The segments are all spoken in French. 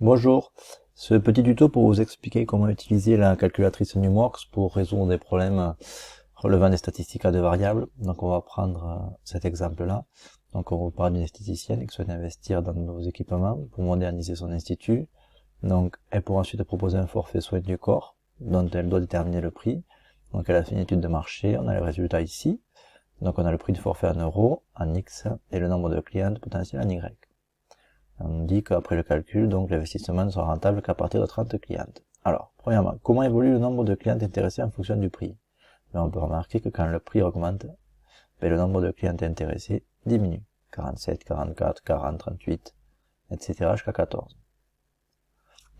Bonjour, ce petit tuto pour vous expliquer comment utiliser la calculatrice NumWorks pour résoudre des problèmes relevant des statistiques à deux variables. Donc on va prendre cet exemple-là. Donc on vous parle d'une esthéticienne qui souhaite investir dans nos équipements pour moderniser son institut. Donc elle pourra ensuite proposer un forfait soins du corps dont elle doit déterminer le prix. Donc elle a fait une étude de marché, on a le résultat ici. Donc on a le prix du forfait en euros, en X, et le nombre de clientes potentiels en Y. On dit qu'après le calcul, donc l'investissement ne sera rentable qu'à partir de 30 clientes. Alors, premièrement, comment évolue le nombre de clientes intéressées en fonction du prix? On peut remarquer que quand le prix augmente, le nombre de clientes intéressées diminue. 47, 44, 40, 38, etc. jusqu'à 14.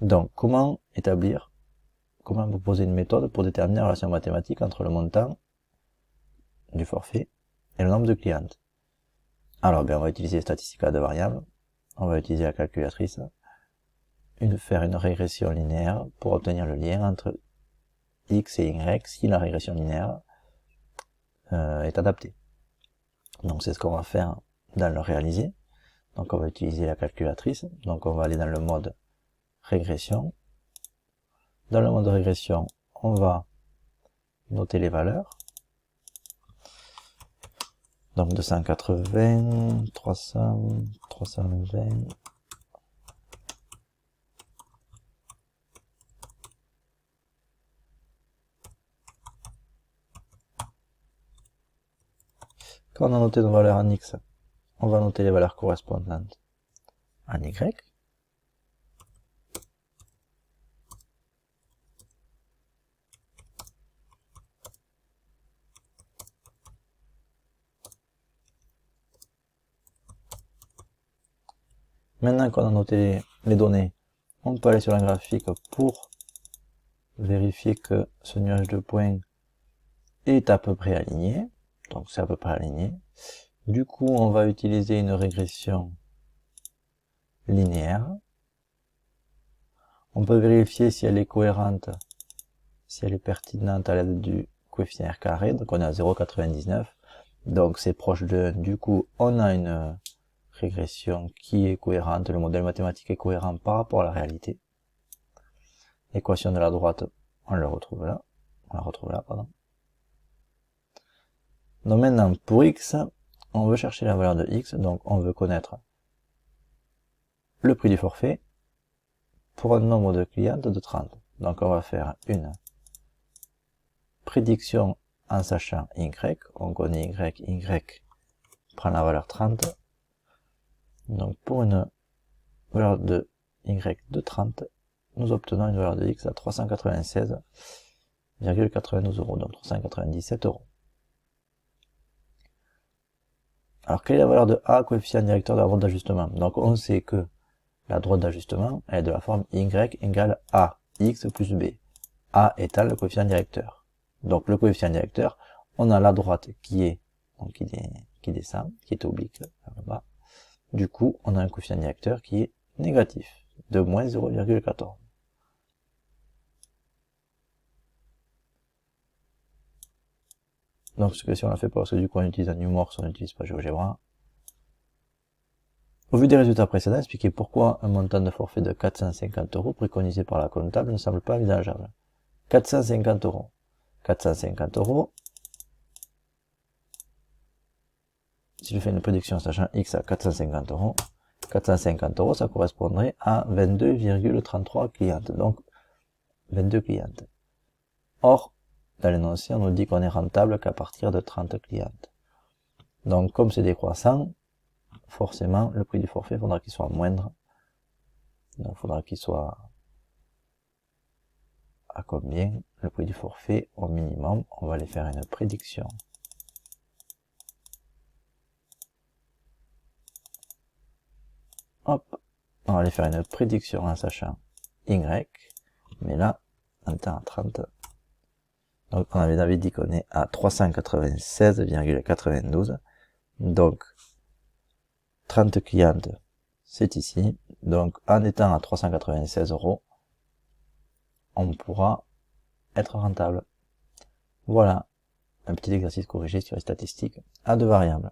Donc, comment proposer une méthode pour déterminer la relation mathématique entre le montant du forfait et le nombre de clientes? Alors, on va utiliser les statistiques à deux variables. On va utiliser la calculatrice, faire une régression linéaire pour obtenir le lien entre X et Y si la régression linéaire est adaptée. Donc c'est ce qu'on va faire dans le réalisé. Donc on va utiliser la calculatrice. Donc on va aller dans le mode régression. Dans le mode régression, on va noter les valeurs. Donc 280, 300, 320, quand on a noté nos valeurs en X, on va noter les valeurs correspondantes en Y. Maintenant qu'on a noté les données, on peut aller sur un graphique pour vérifier que ce nuage de points est à peu près aligné. Donc c'est à peu près aligné. Du coup, on va utiliser une régression linéaire. On peut vérifier si elle est cohérente, si elle est pertinente à l'aide du coefficient R carré. Donc on est à 0,99. Donc c'est proche de 1. Du coup, on a une régression qui est cohérente. Le modèle mathématique est cohérent par rapport à la réalité. L'équation de la droite, on la retrouve là. Pardon. Donc maintenant, pour X, on veut chercher la valeur de X. Donc on veut connaître le prix du forfait pour un nombre de clientes de 30. Donc on va faire une prédiction en sachant Y. On connaît Y. Y prend la valeur 30. Donc pour une valeur de Y de 30, nous obtenons une valeur de X à 396,92 euros. Donc 397 euros. Alors quelle est la valeur de A, coefficient directeur de la droite d'ajustement? Donc on sait que la droite d'ajustement est de la forme Y égale A, X plus B. A étant le coefficient directeur. Donc le coefficient directeur, on a la droite qui descend, qui est oblique vers le bas. Du coup, on a un coefficient directeur qui est négatif, de moins 0,14. Donc cette question on la fait pas parce que du coup on utilise un NumWorks, on n'utilise pas GeoGebra. Au vu des résultats précédents, expliquez pourquoi un montant de forfait de 450 euros préconisé par la comptable ne semble pas envisageable. 450 euros. 450 euros. Si je fais une prédiction sachant X à 450 euros, 450 euros, ça correspondrait à 22,33 clientes. Donc, 22 clientes. Or, dans l'énoncé, on nous dit qu'on est rentable qu'à partir de 30 clientes. Donc, comme c'est décroissant, forcément, le prix du forfait, faudra qu'il soit moindre. Donc, il faudra qu'il soit à combien? Le prix du forfait, au minimum, on va aller faire une prédiction. Hop, on va aller faire une prédiction en sachant Y, mais là, en temps à 30. Donc, on avait dit qu'on est à 396,92. Donc, 30 clientes, c'est ici. Donc, en étant à 396 euros, on pourra être rentable. Voilà, un petit exercice corrigé sur les statistiques à deux variables.